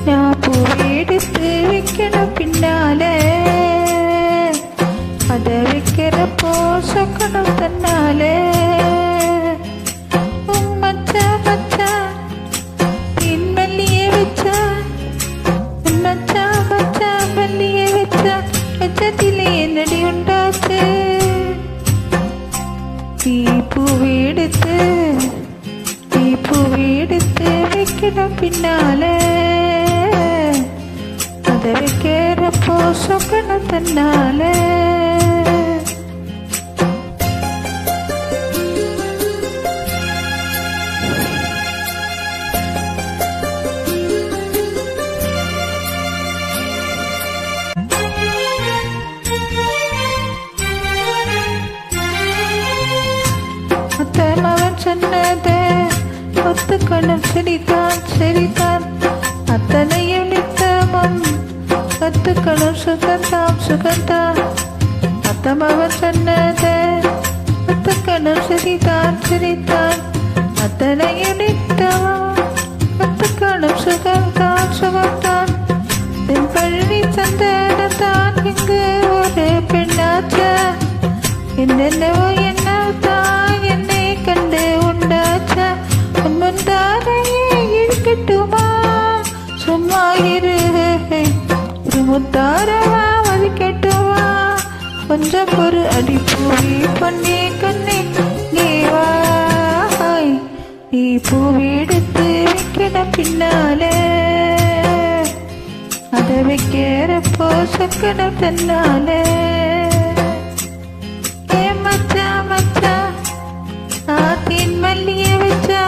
நான் பூவெடுத்து வைக்கிற பின்னாலே அதை வைக்கிறப்போ சொக்கணும் தன்னாலே மச்சா மச்சா பின் மல்லியை வச்சா மச்சா மச்சா மல்லியை வச்சா வச்சதிலே என்னடி உண்டாச்சு நீ பூவெடுத்து வைக்கிற பின்னாலே அதை வைக்கிறப்போ சொக்கணும் தன்னாலே மவன் சொன்னதே ஒத்துக்கணும் சரிதான் சரிதான் அத்தனையும் நித்தமும் கத்துக்கணும் சுகந்தான் சுகந்தான் அத்தமவன் சொன்னதே ஒத்துக்கணும் சரிதான் சரிதான் அத்தனையும் நித்தமும் கத்துக்கணும் சுகந்தான் சுகந்தான் தென் பழனி சந்தனத்தான் இங்கு ஒரு பெண்ணாச்ச என்னென்னவோ என்னத்தான் என்னை கண்டு உண்டாச்ச முந்தாரையே இருக்கட்டுமா சும்மா இரு ஒரு முத்தாரவா வலிக்கட்டுமா கொஞ்சம் ஒரு அடிப்பூவி பொன்னே கண்ணே நீவாய் நீ பூவெடுத்து வைக்கிற பின்னாலே அதை வைக்கிறப்போ சொக்கணும் தன்னாலே மச்சா மச்சா ஆத்தின் மல்லியை வச்சா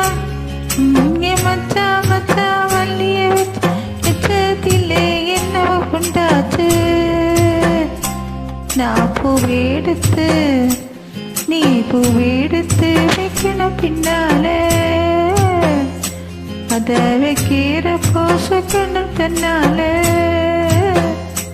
மச்சா மச்சா மல்லியை வச்சா எச்சதிலே என்னவோ உண்டாச்சு நான் பூவெடுத்து நீ பூவெடுத்து வைக்கணும் பின்னாலே அதை வைக்கிறப்போ சொக்கணும் தன்னாலே